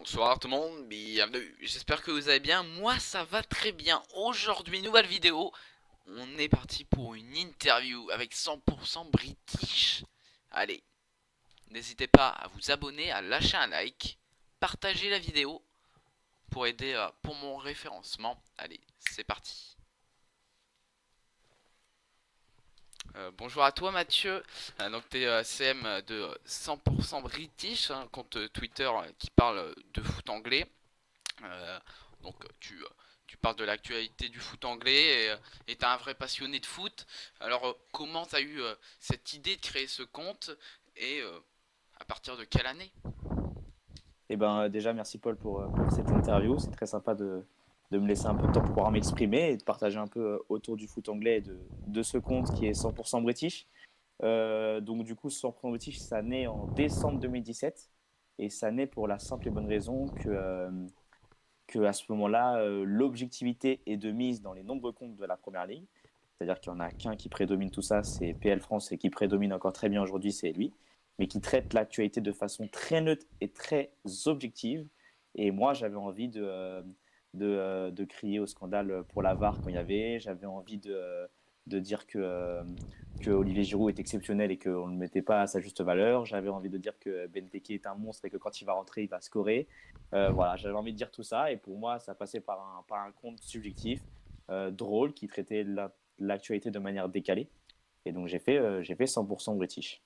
Bonsoir tout le monde, bienvenue. J'espère que vous allez bien. Moi, ça va très bien. Aujourd'hui, nouvelle vidéo. On est parti pour une interview avec 100% British. Allez, n'hésitez pas à vous abonner, à lâcher un like, partager la vidéo pour aider pour mon référencement. Allez, c'est parti. Bonjour à toi Mathieu. Donc tu es CM de 100% British, un compte Twitter qui parle de foot anglais. Euh, donc tu parles de l'actualité du foot anglais et t'es un vrai passionné de foot. Alors comment t'as eu cette idée de créer ce compte et à partir de quelle année? Déjà, merci Paul pour cette interview. C'est très sympa de me laisser un peu de temps pour pouvoir m'exprimer et de partager un peu autour du foot anglais et de ce compte qui est 100% British. Donc, du coup, 100% British, ça naît en décembre 2017 et ça naît pour la simple et bonne raison que à ce moment-là, l'objectivité est de mise dans les nombreux comptes de la première ligue. C'est-à-dire qu'il n'y en a qu'un qui prédomine tout ça, c'est PL France, et qui prédomine encore très bien aujourd'hui, c'est lui, mais qui traite l'actualité de façon très neutre et très objective. Et moi, j'avais envie de crier au scandale pour la VAR quand il y avait, j'avais envie de dire que Olivier Giroud est exceptionnel et qu'on ne le mettait pas à sa juste valeur. J'avais envie de dire que Benteke est un monstre et que quand il va rentrer, il va scorer. Voilà, j'avais envie de dire tout ça et pour moi, ça passait par un compte subjectif, drôle, qui traitait l'actualité de manière décalée. Et donc j'ai fait 100% British.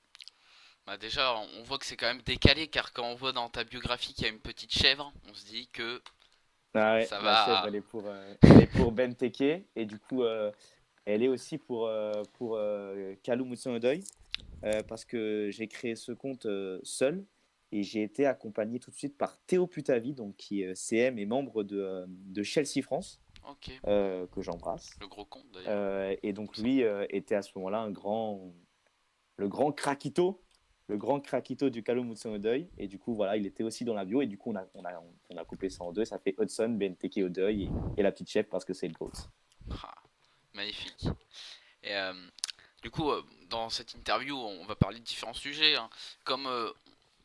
Bah déjà on voit que c'est quand même décalé car quand on voit dans ta biographie qu'il y a une petite chèvre, on se dit que Ah ouais, ça la chèvre, va. elle est pour Benteke et du coup, elle est aussi pour Kalou Moutson-Odoi parce que j'ai créé ce compte seul et j'ai été accompagné tout de suite par Théo Putavi, donc, qui est CM et membre de Chelsea France, Ok, que j'embrasse. le gros compte d'ailleurs, Et il me donc semble. lui était à ce moment-là le grand craquito, du Calum Hudson-Odoi. Et du coup, voilà, il était aussi dans la bio. Et du coup, on a coupé ça en deux. Ça fait Hudson, Benteke, Odoi et la petite chef parce que c'est le GOAT. Ah, magnifique. Et du coup, dans cette interview, on va parler de différents sujets, hein. Comme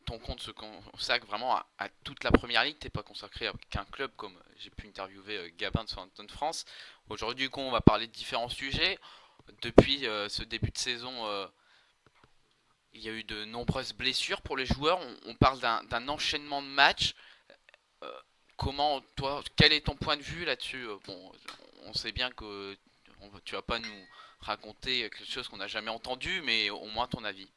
ton compte se consacre vraiment à toute la première ligue, t'es pas consacré à qu'un club comme j'ai pu interviewer Gabin de Southampton France. Aujourd'hui, du coup, on va parler de différents sujets. Depuis ce début de saison, il y a eu de nombreuses blessures pour les joueurs. On parle d'un enchaînement de matchs. Euh, Comment, toi, quel est ton point de vue là-dessus? Bon, on sait bien que tu vas pas nous raconter quelque chose qu'on n'a jamais entendu, mais au moins ton avis.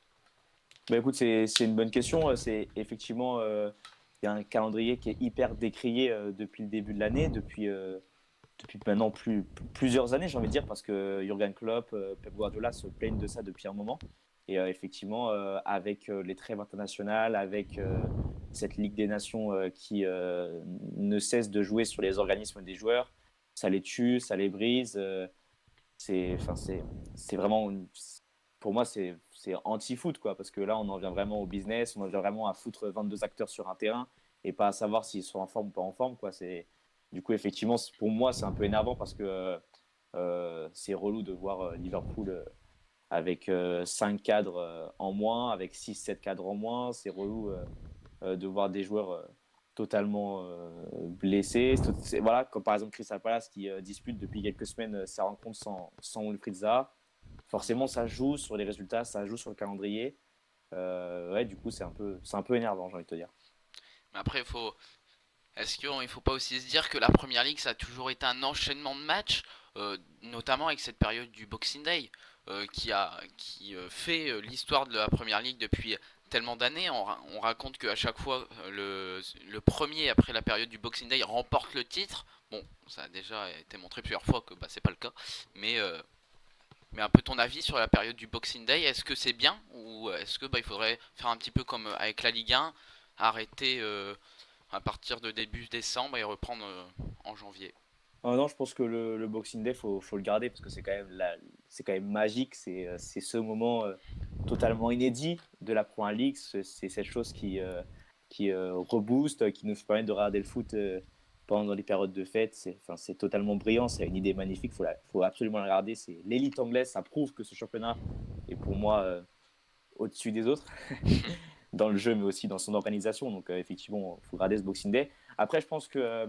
Bah, écoute, c'est une bonne question. C'est effectivement, il y a un calendrier qui est hyper décrié depuis le début de l'année, depuis maintenant plusieurs années, j'ai envie de dire, parce que Jurgen Klopp, Pep Guardiola se plaignent de ça depuis un moment. Et effectivement, avec les trêves internationales, avec cette Ligue des Nations qui ne cesse de jouer sur les organismes des joueurs, ça les tue, ça les brise. C'est, enfin, c'est vraiment, pour moi, c'est anti-foot, quoi, parce que là, on en vient vraiment au business, on en vient vraiment à foutre 22 acteurs sur un terrain et pas à savoir s'ils sont en forme ou pas en forme, quoi. Du coup, effectivement, pour moi, c'est un peu énervant parce que c'est relou de voir Liverpool avec 5 cadres en moins, avec 6 7 cadres en moins. C'est relou de voir des joueurs totalement blessés. Voilà, comme par exemple Crystal Palace qui dispute depuis quelques semaines sa rencontre sans Wilfried Zaha. Forcément, ça joue sur les résultats, ça joue sur le calendrier. Ouais, du coup, c'est un peu énervant, j'ai envie de te dire. Mais après, est-ce qu'il ne faut pas aussi se dire que la Première Ligue, ça a toujours été un enchaînement de matchs, notamment avec cette période du Boxing Day, qui fait l'histoire de la Première Ligue depuis tellement d'années. On raconte qu'à chaque fois, le premier, après la période du Boxing Day, remporte le titre. Bon, ça a déjà été montré plusieurs fois que bah, c'est pas le cas, mais un peu ton avis sur la période du Boxing Day, est-ce que c'est bien ou est-ce que bah, il faudrait faire un petit peu comme avec la Ligue 1, arrêter à partir de début décembre et reprendre en janvier? Non, je pense que le Boxing Day, faut le garder parce que c'est quand même magique. C'est ce moment totalement inédit de la Première League. C'est cette chose qui rebooste, qui nous permet de regarder le foot pendant les périodes de fête. C'est totalement brillant. C'est une idée magnifique. Faut absolument la regarder. C'est l'élite anglaise. Ça prouve que ce championnat est pour moi au-dessus des autres. dans le jeu, mais aussi dans son organisation. Donc, effectivement, il faut regarder ce Boxing Day. Après, je pense que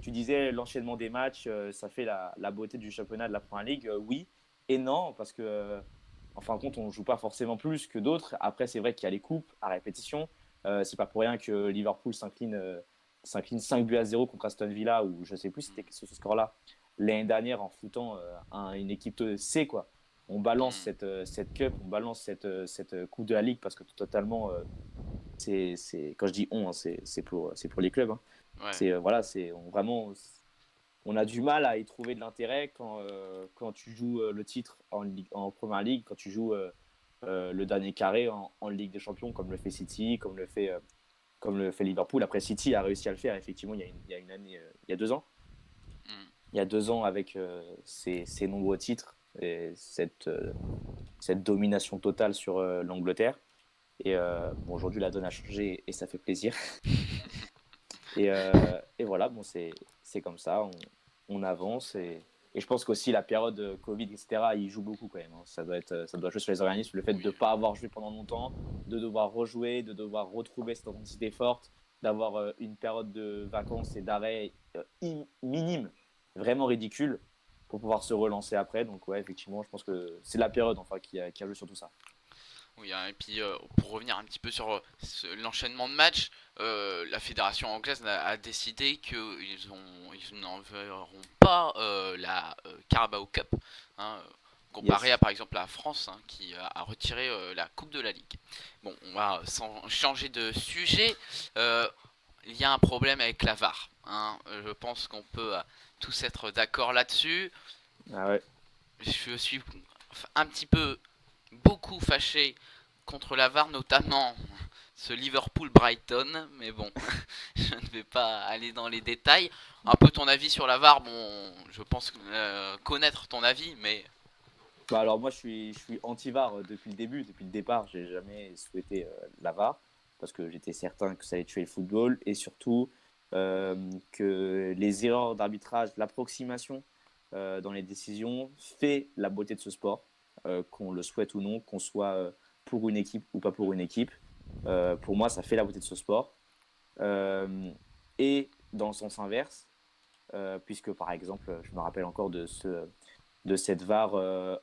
tu disais l'enchaînement des matchs, ça fait la beauté du championnat de la Première Ligue. Oui et non, parce que, en fin de compte, on ne joue pas forcément plus que d'autres. Après, c'est vrai qu'il y a les coupes à répétition. C'est pas pour rien que Liverpool s'incline 5 buts à 0 contre Aston Villa, ou je sais plus Mm. c'était ce score-là, l'année dernière en foutant une équipe C, quoi. On balance Mm. cette cup, on balance cette coupe de la Ligue parce que totalement, quand je dis on, hein, c'est pour les clubs. Hein. Ouais. Voilà, vraiment, on a du mal à y trouver de l'intérêt quand tu joues le titre en Première Ligue, quand tu joues le dernier carré en Ligue des Champions, comme le fait City, comme le fait Liverpool. Après, City a réussi à le faire, effectivement, il y a une année, il y a 2 ans. Mm. Il y a 2 ans avec ces nombreux titres et cette domination totale sur l'Angleterre. Et bon, aujourd'hui, la donne a changé et ça fait plaisir. Et voilà, bon, c'est comme ça, on avance. Et je pense qu'aussi la période Covid, etc., il joue beaucoup quand même. Hein. Ça doit jouer sur les organismes. Le fait de Oui. ne pas avoir joué pendant longtemps, de devoir rejouer, de devoir retrouver cette intensité forte, d'avoir une période de vacances et d'arrêt minime, vraiment ridicule, pour pouvoir se relancer après. Donc, ouais, effectivement, je pense que c'est la période enfin, qui a joué sur tout ça. Oui, hein, et puis pour revenir un petit peu sur l'enchaînement de matchs, la fédération anglaise a décidé ils n'en verront pas la Carabao Cup, hein, comparé à Yes. par exemple la France, hein, qui a retiré la Coupe de la Ligue. Bon, on va sans changer de sujet. euh, il y a un problème avec la VAR, hein. Je pense qu'on peut tous être d'accord là-dessus. Ah ouais. Je suis un petit peu beaucoup fâché contre la VAR, notamment ce Liverpool-Brighton, mais bon, je ne vais pas aller dans les détails. Un peu ton avis sur la VAR, bon, je pense connaître ton avis, mais Bah alors moi je suis anti-VAR depuis le début, depuis le départ, j'ai jamais souhaité la VAR parce que j'étais certain que ça allait tuer le football et surtout que les erreurs d'arbitrage, l'approximation dans les décisions fait la beauté de ce sport, qu'on le souhaite ou non, qu'on soit pour une équipe ou pas pour une équipe. Pour moi ça fait la beauté de ce sport. Et dans le sens inverse, puisque par exemple je me rappelle encore de cette VAR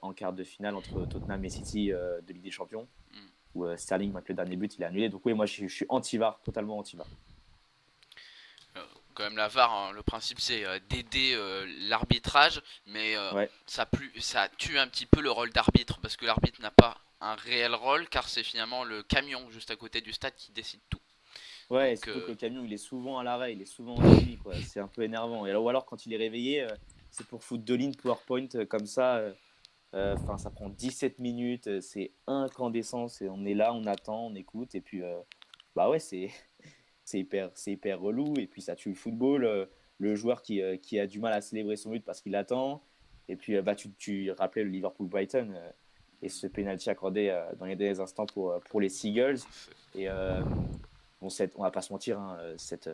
en quart de finale entre Tottenham et City de Ligue des Champions, hmm, où Sterling marque le dernier but, il est annulé. Donc oui, moi je suis anti-VAR, totalement anti-VAR. quand même la VAR, hein, le principe c'est d'aider l'arbitrage, mais Ouais, ça tue un petit peu le rôle d'arbitre, parce que l'arbitre n'a pas un réel rôle, car c'est finalement le camion juste à côté du stade qui décide tout. ouais, et Donc, surtout que le camion il est souvent à l'arrêt, il est souvent endormi, quoi. C'est un peu énervant. Ou alors quand il est réveillé, c'est pour foutre 2 lignes PowerPoint comme ça. Enfin, ça prend 17 minutes, c'est incandescent. On est là, on attend, on écoute, et puis bah ouais, c'est hyper relou et puis ça tue le football. Le joueur qui a du mal à célébrer son but parce qu'il attend. Et puis bah, tu rappelais le Liverpool-Brighton et ce penalty accordé dans les derniers instants pour les Seagulls. Et bon, on va pas se mentir, hein, cette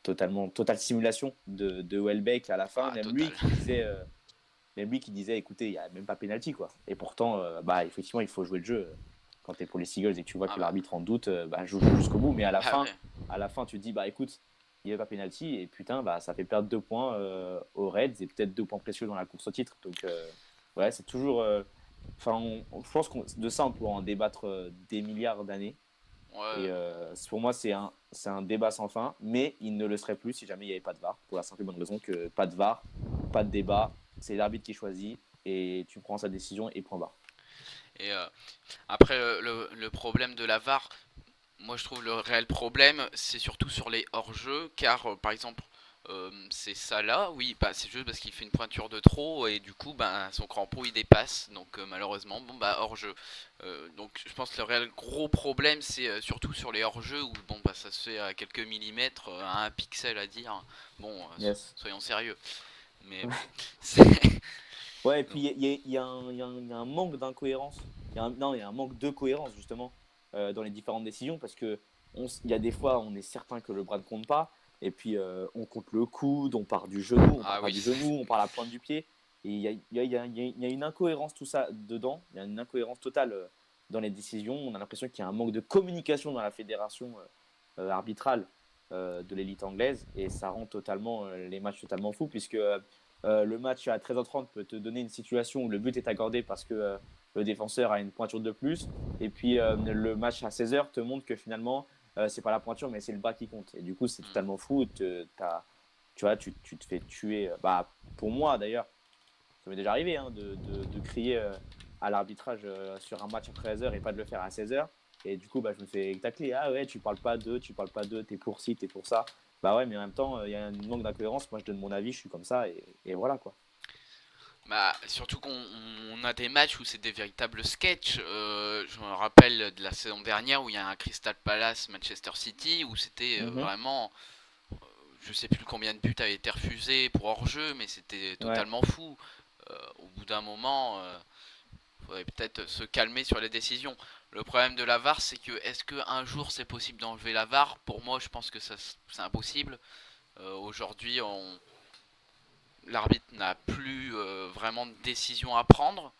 totale simulation de Welbeck à la fin, ah, total. même lui qui disait écoutez, il n'y a même pas penalty quoi. Et pourtant, bah, effectivement, il faut jouer le jeu. Quand tu es pour les Seagulls et que tu vois Ah que bah, l'arbitre en doute, bah, joue jusqu'au bout. Mais bah ouais. à la fin, tu te dis bah écoute, il n'y avait pas penalty et putain, bah, ça fait perdre 2 points aux Reds et peut-être 2 points précieux dans la course au titre. Donc, ouais, c'est toujours. Enfin, je pense que de ça, on pourra en débattre des milliards d'années. Et Ouais. pour moi, c'est un débat sans fin, mais il ne le serait plus si jamais il n'y avait pas de VAR, pour la simple et bonne raison que pas de VAR, pas de débat, c'est l'arbitre qui choisit et tu prends sa décision et point barre. Et après, le problème de la VAR, moi je trouve le réel problème, c'est surtout sur les hors-jeux, car par exemple, c'est ça là, oui, bah, c'est juste parce qu'il fait une pointure de trop et du coup, bah, son crampon il dépasse, donc malheureusement, bon bah hors-jeu. Donc je pense que le réel gros problème, c'est surtout sur les hors-jeux où bon bah ça se fait à quelques millimètres, à un pixel à dire. Bon, Yes. soyons sérieux. Mais bon, c'est Ouais, et puis donc, il y a un manque d'incohérence. Non, il y a un manque de cohérence, justement, dans les différentes décisions, parce que il y a des fois, on est certain que le bras ne compte pas, et puis on compte le coude, on part du genou, on part ah pas oui, du genou, on part la pointe du pied. Et il y a une incohérence, tout ça, dedans. Il y a une incohérence totale dans les décisions. On a l'impression qu'il y a un manque de communication dans la fédération arbitrale de l'élite anglaise et ça rend totalement les matchs totalement fous puisque le match à 13h30 peut te donner une situation où le but est accordé parce que le défenseur a une pointure de plus et puis le match à 16h te montre que finalement c'est pas la pointure mais c'est le bas qui compte et du coup c'est totalement fou. Tu vois, tu te fais tuer. Bah, pour moi d'ailleurs, ça m'est déjà arrivé de crier à l'arbitrage sur un match à 13h et pas de le faire à 16h. Et du coup, bah, je me fais tacler. Ah ouais, tu parles pas d'eux, t'es pour ci, t'es pour ça. Bah ouais, mais en même temps, il y a un manque d'incohérence. Moi, je donne mon avis, je suis comme ça et voilà quoi. Bah, surtout qu'on a des matchs où c'est des véritables sketchs. Je me rappelle de la saison dernière où il y a un Crystal Palace Manchester City où c'était Mhm. vraiment, je sais plus combien de buts avaient été refusés pour hors-jeu, mais c'était Ouais, totalement fou. Au bout d'un moment, faudrait peut-être se calmer sur les décisions. Le problème de la VAR, c'est que est-ce qu'un jour c'est possible d'enlever la VAR? Pour moi, je pense que ça, c'est impossible. Aujourd'hui, l'arbitre n'a plus vraiment de décision à prendre.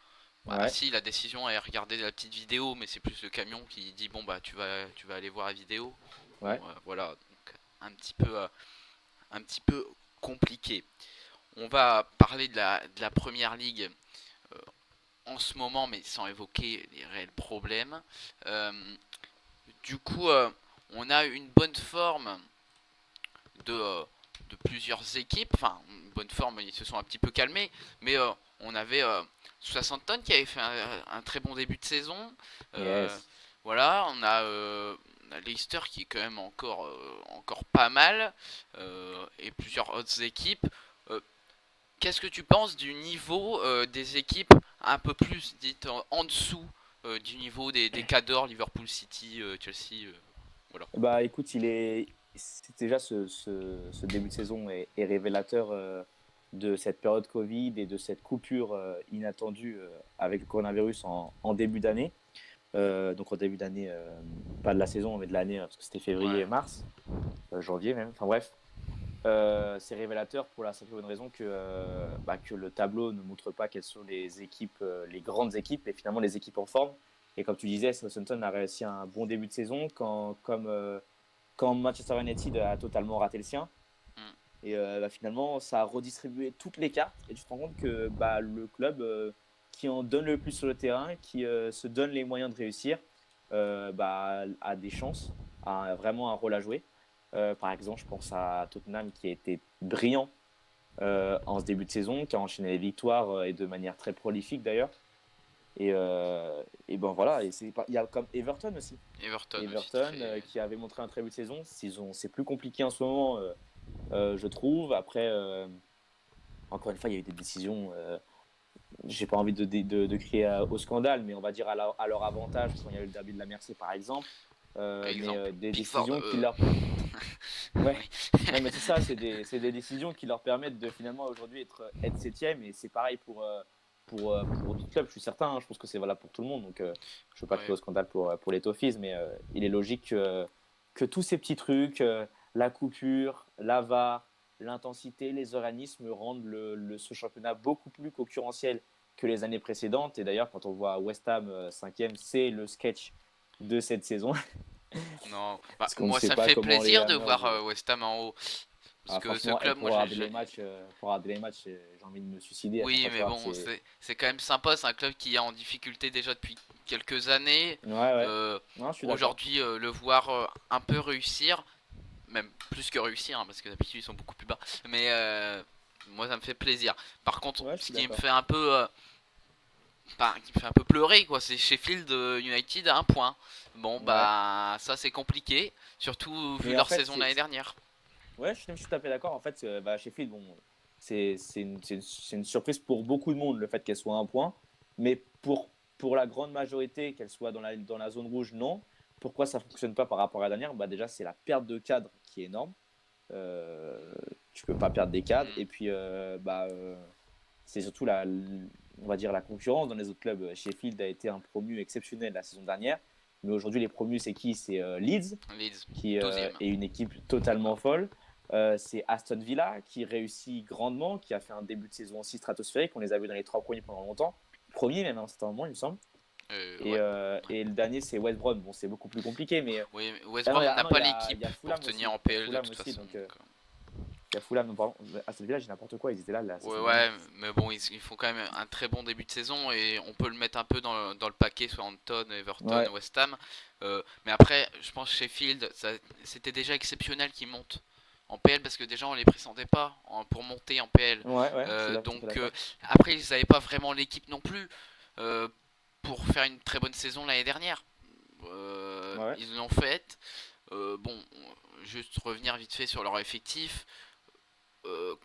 Bah, ouais, si, la décision est regarder la petite vidéo, mais c'est plus le camion qui dit bon bah tu vas aller voir la vidéo. Bon, ouais. voilà, donc un petit peu compliqué. On va parler de la première ligue en ce moment, mais sans évoquer les réels problèmes. Euh, du coup, on a une bonne forme de, euh, de plusieurs équipes. Enfin, une bonne forme, ils se sont un petit peu calmés, mais on avait 60 tonnes qui avait fait un très bon début de saison. Euh, Yes. voilà, on a Leicester qui est quand même encore pas mal, et plusieurs autres équipes. Euh, Qu'est-ce que tu penses du niveau des équipes un peu plus dites en dessous du niveau des Cadors, Liverpool City, Chelsea, voilà. Bah écoute, c'est déjà ce début de saison est révélateur de cette période Covid et de cette coupure inattendue avec le coronavirus en début d'année. Donc en début d'année, pas de la saison, mais de l'année, parce que c'était février Ouais. et mars, janvier même. Enfin bref, c'est révélateur pour la simple bonne raison que le tableau ne montre pas quelles sont les équipes, les grandes équipes, et finalement les équipes en forme. Et comme tu disais, Southampton a réussi un bon début de saison quand Manchester United a totalement raté le sien. Mm. Et finalement, ça a redistribué toutes les cartes. Et tu te rends compte que le club qui en donne le plus sur le terrain, qui se donne les moyens de réussir, a des chances, a vraiment un rôle à jouer. Par exemple, je pense à Tottenham qui a été brillant en ce début de saison, qui a enchaîné les victoires et de manière très prolifique d'ailleurs. Et ben voilà, il y a comme Everton aussi. Everton aussi Everton très. qui avait montré un très bon de saison. C'est plus compliqué en ce moment, je trouve. Après, encore une fois, il y a eu des décisions. J'ai pas envie de crier au scandale, mais on va dire à leur avantage quand il y a eu le derby de la Mercy par exemple. Mais Exemple, des Pickford. décisions qui leur. Ouais, Oui. non, mais c'est ça, c'est des décisions qui leur permettent de finalement aujourd'hui être septième. Et c'est pareil pour d'autres clubs, je suis certain. Hein, je pense que c'est valable pour tout le monde. Donc, je ne veux pas crier Ouais. au scandale pour les Toffees, mais il est logique que tous ces petits trucs, la coupure, la VAR, l'intensité, les organismes rendent ce championnat beaucoup plus concurrentiel que les années précédentes. Et d'ailleurs, quand on voit West Ham 5e, c'est le sketch de cette saison. Non, bah, Parce qu'on ne moi sait ça me pas fait comment les plaisir de Hammers. voir West Ham en haut. Parce Ah, que ce franchement, et club, moi pour regarder les matchs, j'ai envie de me suicider à chaque oui, fois que je mais regarde. bon, c'est quand même sympa. C'est un club qui est en difficulté déjà depuis quelques années. Ouais, ouais. Euh, Non, je suis d'accord. Aujourd'hui, le voir un peu réussir, même plus que réussir, hein, parce que d'habitude ils sont beaucoup plus bas. Mais moi ça me fait plaisir. Par contre, Ouais, je ce suis qui me d'accord. fait un peu, enfin, qui me fait un peu pleurer, quoi, c'est Sheffield United à un point. Bon, Ouais. bah ça c'est compliqué, surtout vu Mais en leur fait, saison l'année dernière. ouais, je suis tout à fait d'accord. En fait, Sheffield, bon, c'est une surprise pour beaucoup de monde le fait qu'elle soit à un point. Mais pour la grande majorité, qu'elle soit dans la zone rouge, non. Pourquoi ça ne fonctionne pas par rapport à la dernière? Déjà, c'est la perte de cadre qui est énorme. Euh, Tu peux pas perdre des cadres. Hmm. Et puis, c'est surtout on va dire la concurrence dans les autres clubs. Sheffield a été un promu exceptionnel la saison dernière. Mais aujourd'hui, les promus, c'est qui? C'est Leeds, Leeds, qui 12e. est une équipe totalement folle. C'est Aston Villa qui réussit grandement, qui a fait un début de saison aussi stratosphérique. On les a vus dans les trois premiers pendant longtemps. Premier même à un certain moment, il me semble. Et, Ouais. et le dernier, c'est West Brom. Bon, c'est beaucoup plus compliqué, mais Oui, West ah non, Brom n'a pas il l'équipe y a pour Fulham tenir aussi. en Il y a PL de Fulham toute aussi, façon. donc il y a Fulham. Non, pardon, Aston Villa, j'ai n'importe quoi. Ils étaient là la saison dernière. Ouais, mais bon, ils font quand même un très bon début de saison et on peut le mettre un peu dans le paquet, Southampton, Everton, Ouais, West Ham. Mais après, je pense que Sheffield, c'était déjà exceptionnel qu'ils montent en PL parce que déjà on les pressentait pas pour monter en PL. ouais, je suis là, tout à fait Donc d'accord. après, ils n'avaient pas vraiment l'équipe non plus euh, pour faire une très bonne saison l'année dernière. Ouais. Ils l'ont faite. Bon, juste revenir vite fait sur leur effectif.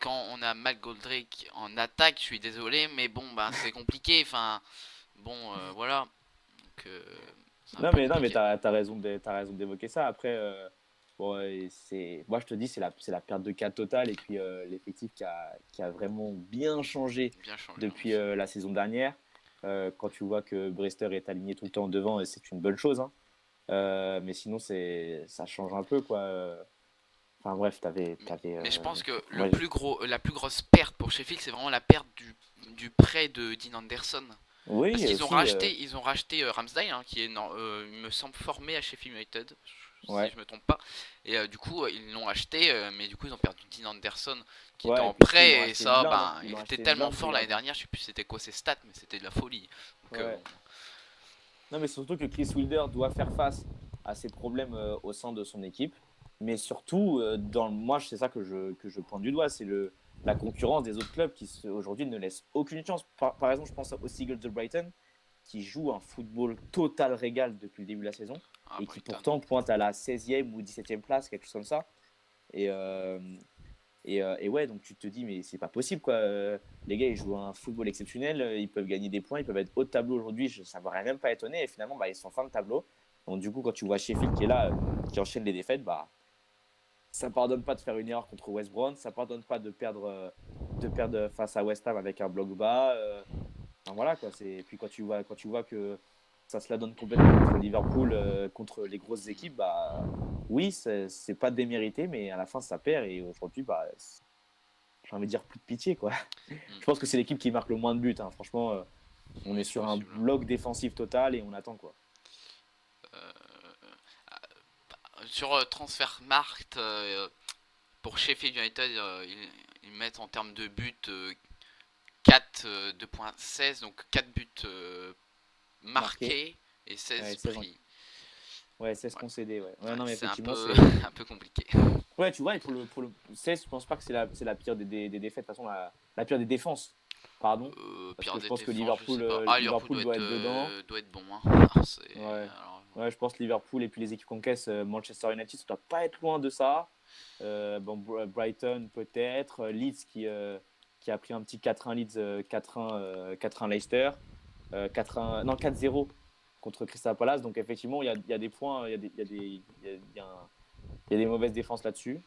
Quand on a McGoldrick en attaque, je suis désolé, mais bon, bah c'est compliqué. Enfin, bon, voilà. Donc, c'est un peu Non, mais compliqué. t'as raison d'évoquer ça. Après, bon, moi, je te dis, c'est la perte de 4 totale et puis l'effectif qui a vraiment bien changé Bien changé, en depuis effet. la saison dernière. Quand tu vois que Brewster est aligné tout le temps devant, c'est une bonne chose, hein. Mais sinon, ça change un peu, quoi. Enfin bref, Mais je pense que ouais, la plus grosse perte pour Sheffield, c'est vraiment la perte du prêt de Dean Anderson. Parce oui, qu'ils aussi, ont racheté Ramsdale, hein, qui est, il me semble, formé à Sheffield United, si ouais, je me trompe pas. Et du coup, ils l'ont acheté, mais du coup, ils ont perdu Dean Anderson, qui était ouais. Et en puis tu sais, ils l'ont prêt. Et acheté une ça, blinde, hein. ben, Ils il l'ont était acheté une tellement blinde, ce fort l'année gardien. dernière, je sais plus c'était quoi ses stats, mais c'était de la folie. Donc, Ouais. bon. Non, mais surtout que Chris Wilder doit faire face à ses problèmes au sein de son équipe. Mais surtout, moi, c'est ça que je pointe du doigt, c'est la concurrence des autres clubs qui aujourd'hui ne laissent aucune chance. Par exemple, je pense aux Seagulls de Brighton, qui jouent un football total régal depuis le début de la saison, Ah, et qui Brighton. pourtant pointent à la 16e ou 17e place, quelque chose comme ça. Et, et ouais, donc tu te dis, mais c'est pas possible, quoi. Les gars, ils jouent un football exceptionnel, ils peuvent gagner des points, ils peuvent être haut de tableau aujourd'hui, ça ne m'aurait même pas étonné. Et finalement, bah, ils sont fin de tableau. Donc du coup, quand tu vois Sheffield qui est là, qui enchaîne les défaites, bah, ça pardonne pas de faire une erreur contre West Brom, ça pardonne pas de perdre face à West Ham avec un bloc bas. Enfin voilà, quoi. Et puis quand tu vois que ça se la donne complètement contre Liverpool, contre les grosses équipes, bah oui, c'est pas démérité, mais à la fin ça perd et aujourd'hui, bah, j'ai envie de dire plus de pitié, quoi. Hmm, Je pense que c'est l'équipe qui marque le moins de buts, hein. Franchement, on est oui, c'est sur un possible. bloc défensif total et on attend, quoi. Sur Transfermarkt, pour Sheffield United, ils mettent en termes de buts 4, 2.16, donc 4 buts Marqué, marqués et 16 ouais, 16, pris. ouais, 16 Ouais, concédés, ouais. Ouais, ouais, non, mais c'est un effectivement, peu, c'est. un peu compliqué. Ouais, tu vois, et pour le 16, je pense pas que c'est la pire des défaites. De toute façon, la pire des défenses, pardon. Parce Pire que je des pense que défenses, je sais pas. Ah, Liverpool Liverpool doit être dedans. doit être bon. Hein. Ah, Ouais. alors, Ouais, je pense Liverpool et puis les équipes qu'on caisse, Manchester United, ça doit pas être loin de ça. Bon, Brighton peut-être, Leeds qui a pris un petit 4-1 Leeds, 4-1 4-1 Leicester, 4-1 non 4-0 contre Crystal Palace. Donc effectivement, il y a des points, il y a des mauvaises défenses là-dessus.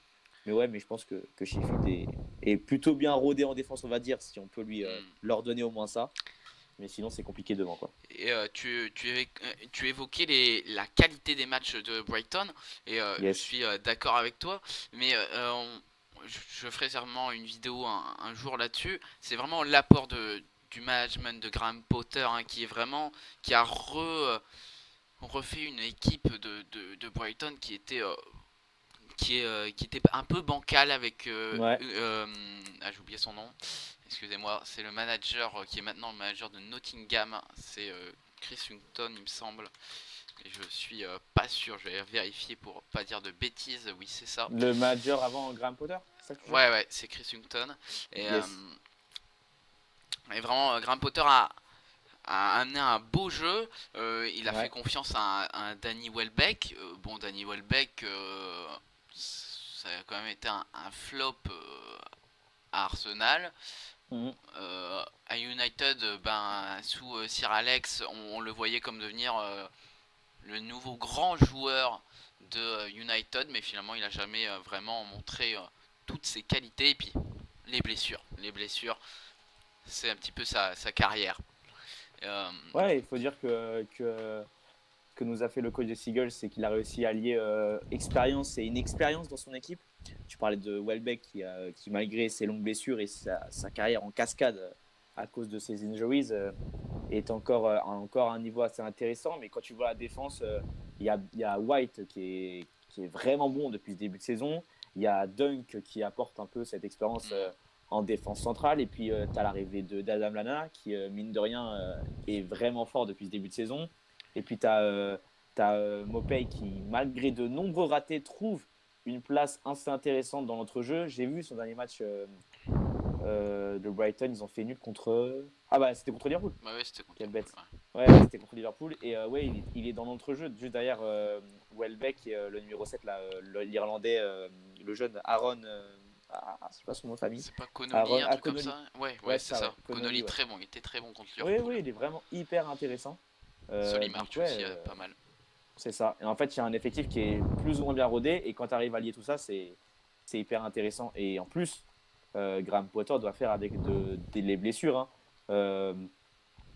Mais ouais, mais je pense que Sheffield est plutôt bien rodé en défense, on va dire, si on peut hmm. leur donner au moins ça. Mais sinon, c'est compliqué devant, quoi. Et tu évoquais la qualité des matchs de Brighton, et je Yes. suis d'accord avec toi, mais je ferai certainement une vidéo un jour là-dessus. C'est vraiment l'apport du management de Graham Potter, hein, qui est vraiment, qui a refait une équipe de Brighton qui était un peu bancale avec Ouais. ah, j'ai oublié son nom, excusez-moi, c'est le manager qui est maintenant le manager de Nottingham, c'est Chris Hughton il me semble, et je suis pas sûr, je vais vérifier pour pas dire de bêtises. Oui, c'est ça. Le manager avant Graham Potter, c'est ça que tu Ouais, cherches? ouais, c'est Chris Hughton. Yes. Et vraiment, Graham Potter a amené un beau jeu. Il a fait Ouais. confiance à Danny Welbeck. Bon, Danny Welbeck, ça a quand même été un flop à Arsenal. Mhm. À United, ben, sous Sir Alex, on le voyait comme devenir le nouveau grand joueur de United, mais finalement il a jamais vraiment montré toutes ses qualités. Et puis les blessures, c'est un petit peu sa carrière. Euh, Ouais, il faut dire que nous a fait le coach des Seagulls, c'est qu'il a réussi à lier expérience et inexpérience dans son équipe. Tu parlais de Welbeck qui malgré ses longues blessures et sa carrière en cascade, à cause de ses injuries, est encore à un niveau assez intéressant. Mais quand tu vois la défense, il y a White qui est vraiment bon depuis le début de saison. Il y a Dunk qui apporte un peu cette expérience Mm. en défense centrale. Et puis, tu as l'arrivée d'Adam Lana qui, mine de rien, est vraiment fort depuis ce début de saison. Et puis, tu as, Mopey qui, malgré de nombreux ratés, trouve une place assez intéressante dans notre jeu. J'ai vu son dernier match de Brighton, ils ont fait nul contre. Ah bah, c'était contre Liverpool. Bah ouais, c'était contre Quelle Liverpool. bête. Ouais. Ouais, c'était contre Liverpool. Et ouais, il est dans notre jeu, juste derrière Welbeck et le numéro 7, là, l'Irlandais, le jeune Aaron. C'est pas son nom de famille. C'est pas Connolly, Aaron. un Ah, truc comme Connolly. ça? Ouais, Ouais, ouais, c'est c'est ça, ouais. ça. Connolly, Connolly, ouais. très bon. Il était très bon contre Oui, Liverpool. oui, il est vraiment hyper intéressant. Solly Donc, March ouais, aussi, pas mal. c'est ça. Et en fait, il y a un effectif qui est plus ou moins bien rodé. Et quand tu arrives à lier tout ça, c'est hyper intéressant. Et en plus, Graham Potter doit faire avec les blessures. Hein. Euh,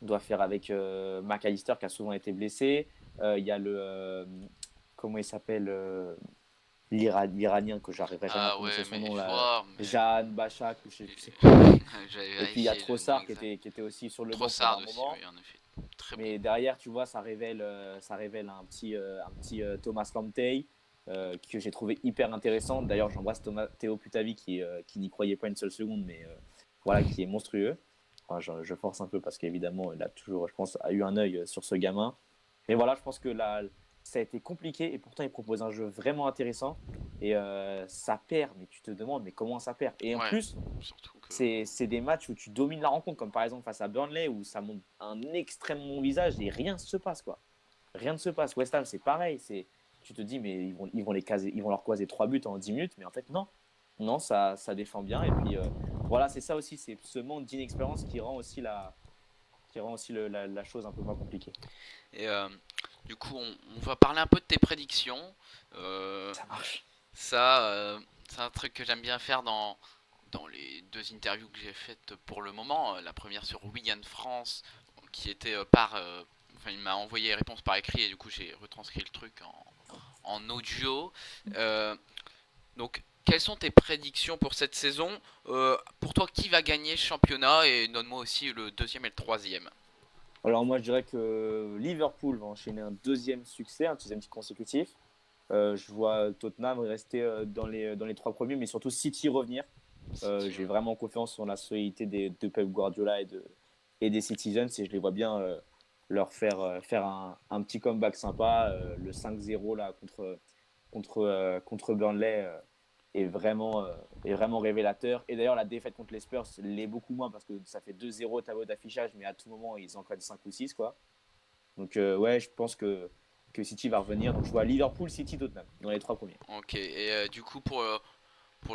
doit faire avec McAllister qui a souvent été blessé. Il y a comment il s'appelle l'Iranien que j'arriverai jamais à Ah prononcer ouais, son mais nom je là. vois, mais Jeanne Bachak ou je sais plus. j'avais Et puis il y a vérifié le nom Trossard qui exact. était aussi sur le banc pendant Trossard un aussi, moment. oui, en effet. Très bon. Mais derrière, tu vois, ça révèle un petit Thomas Lamptey que j'ai trouvé hyper intéressant. D'ailleurs, j'embrasse Théo Putavi qui n'y croyait pas une seule seconde, mais voilà, qui est monstrueux. Enfin, je force un peu parce qu'évidemment, il a toujours, je pense, a eu un œil sur ce gamin. Mais voilà, je pense que là, ça a été compliqué et pourtant, il propose un jeu vraiment intéressant. Et ça perd, mais tu te demandes, mais comment ça perd? Et en Ouais, plus, surtout que. c'est des matchs où tu domines la rencontre, comme par exemple face à Burnley, où ça montre un extrêmement bon visage et rien ne se passe, quoi. Rien ne se passe. West Ham, c'est pareil. Tu te dis, mais ils vont leur causer 3 buts en 10 minutes, mais en fait, non. Non, ça défend bien. Et puis, voilà, c'est ça aussi, c'est ce manque d'inexpérience qui rend aussi la chose un peu moins compliquée. Et du coup, on va parler un peu de tes prédictions. Euh, Ça marche. ça, c'est un truc que j'aime bien faire dans les deux interviews que j'ai faites pour le moment. La première sur Wigan France, qui était enfin, il m'a envoyé les réponses par écrit et du coup j'ai retranscrit le truc en audio. Euh, donc, quelles sont tes prédictions pour cette saison? Pour toi, qui va gagner le championnat? Et donne-moi aussi le deuxième et le troisième. Alors, moi, je dirais que Liverpool va enchaîner un deuxième succès, un deuxième titre consécutif. Je vois Tottenham rester dans les trois premiers, mais surtout City revenir. City, J'ai vraiment confiance sur la solidité de Pep Guardiola et des Citizens et je les vois bien leur faire un petit comeback sympa. Le 5-0 là, contre Burnley est vraiment révélateur. Et d'ailleurs, la défaite contre les Spurs l'est beaucoup moins parce que ça fait 2-0 au tableau d'affichage, mais à tout moment, ils en prennent 5 ou 6 quoi. Donc, ouais, je pense que City va revenir. Donc, je vois Liverpool, City, Tottenham dans les trois premiers. Ok, et du coup, pour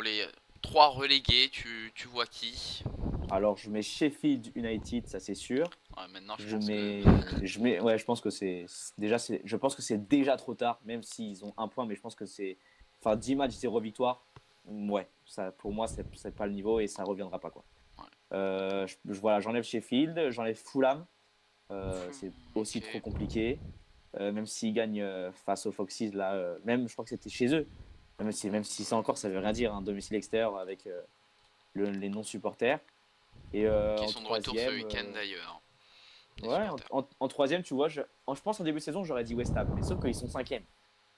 les trois relégués, tu vois qui? Alors, je mets Sheffield United, ça c'est sûr. Ouais, maintenant, je Je pense que. mets, je mets, ouais, je pense que je pense que c'est déjà trop tard, même s'ils ont un point, mais je pense que enfin, 10 matchs, 0 victoire. Ouais, ça, pour moi, c'est pas le niveau et ça reviendra pas, quoi. Ouais. Voilà, j'enlève Sheffield, j'enlève Fulham. C'est aussi trop Ok. compliqué. Même s'ils gagnent face aux Foxes, là, même, je crois que c'était chez eux. Même si c'est encore, ça veut rien dire, un domicile extérieur avec les non-supporters. Et Qui en sont de retour ce troisième, week-end d'ailleurs, les ouais, en, supporters. en- en troisième, tu vois, je pense en début de saison, j'aurais dit West Ham, mais sauf qu'ils sont cinquième.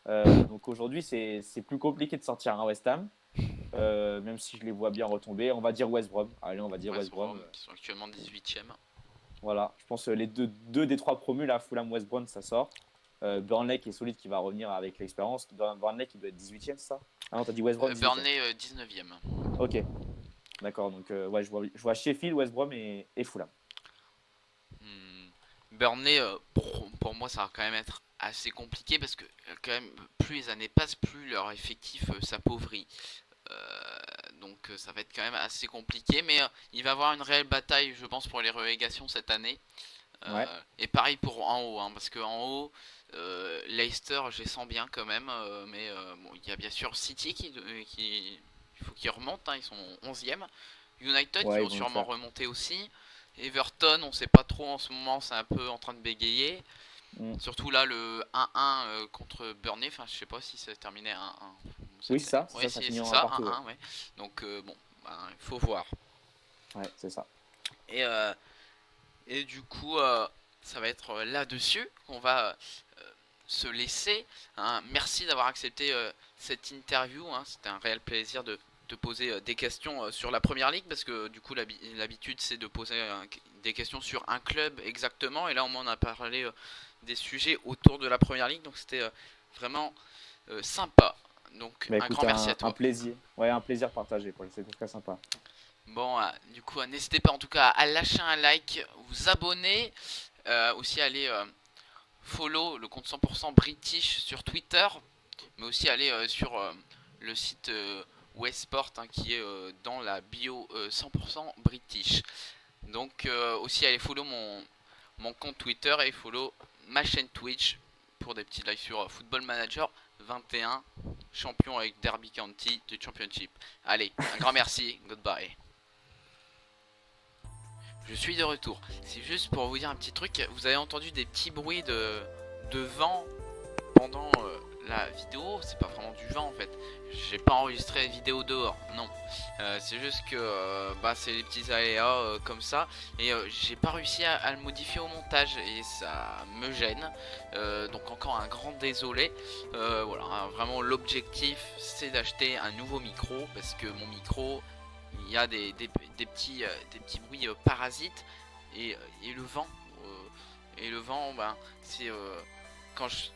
Donc aujourd'hui, c'est plus compliqué de sortir un West Ham, même si je les vois bien retomber. On va dire West Brom. Allez, on va dire West West Brom. Brom, qui sont actuellement 18ème. Voilà, je pense les deux des trois promus, là, Fulham, West Brom, ça sort. Burnley qui est solide, qui va revenir avec l'expérience. Burnley qui doit être 18ème, c'est ça? Ah non, t'as dit West Brom 18ème. Burnley, 19ème. Ok, d'accord. Donc, ouais, je vois Sheffield, West Brom et Fulham. Hmm. Burnley, pour moi, ça va quand même être assez compliqué parce que quand même, plus les années passent, plus leur effectif s'appauvrit. Donc ça va être quand même assez compliqué, mais il va y avoir une réelle bataille, je pense, pour les relégations cette année. Ouais, Et pareil pour en haut, hein, parce que en haut, Leicester, je les sens bien quand même, mais bon, il y a bien sûr City il faut qu'ils remontent, hein, ils sont 11e. United qui ouais, vont ils vont le sûrement faire. remonter aussi. Everton, on sait pas trop en ce moment, c'est un peu en train de bégayer. Mm. Surtout là, le 1-1 contre Burnley, enfin je sais pas si c'est terminé 1-1. Oui, c'est ça, c'est Ouais, ça, ça si, finit c'est en un ça, partout. Ouais, 1-1, ouais. Donc bon, ben, il faut voir. ouais, c'est ça. Et, euh, et du coup, ça va être là-dessus qu'on va se laisser, hein. Merci d'avoir accepté cette interview, hein. C'était un réel plaisir de te poser des questions sur la première ligue parce que du coup l'habitude c'est de poser des questions sur un club exactement et là on m'en a parlé des sujets autour de la première ligue donc c'était vraiment sympa. Donc Bah un écoute, grand merci à un toi. plaisir. Ouais, un plaisir partagé, Paul. C'était très sympa. Bon, du coup, n'hésitez pas en tout cas à lâcher un like, vous abonner, aussi aller follow le compte 100% British sur Twitter, mais aussi aller sur le site Westport hein, qui est dans la bio 100% British. Donc aussi aller follow mon compte Twitter et follow ma chaîne Twitch pour des petits lives sur Football Manager 21, champion avec Derby County de Championship. Allez, un grand merci, goodbye. Je suis de retour. C'est juste pour vous dire un petit truc. Vous avez entendu des petits bruits de vent pendant la vidéo. C'est pas vraiment du vent en fait. J'ai pas enregistré la vidéo dehors. Non. C'est juste que bah, c'est les petits aléas comme ça. Et j'ai pas réussi à le modifier au montage. Et ça me gêne. Donc encore un grand désolé. Voilà. Hein, vraiment l'objectif c'est d'acheter un nouveau micro. Parce que mon micro il y a des petits bruits parasites et le vent ben c'est quand je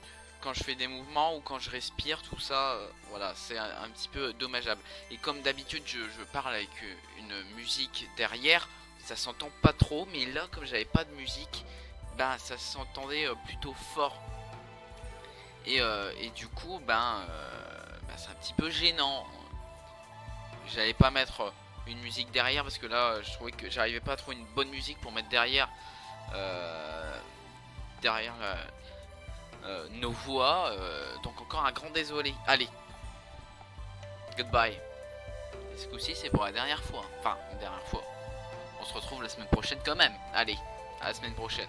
quand je fais des mouvements ou quand je respire tout ça voilà c'est un petit peu dommageable et comme d'habitude je parle avec une musique derrière ça s'entend pas trop mais là comme j'avais pas de musique ben ça s'entendait plutôt fort et du coup ben, c'est un petit peu gênant. J'allais pas mettre une musique derrière parce que là je trouvais que j'arrivais pas à trouver une bonne musique pour mettre derrière euh, derrière nos voix donc encore un grand désolé. Allez, goodbye. Et ce coup-ci c'est pour la dernière fois. Enfin, une dernière fois. On se retrouve la semaine prochaine quand même. Allez, à la semaine prochaine.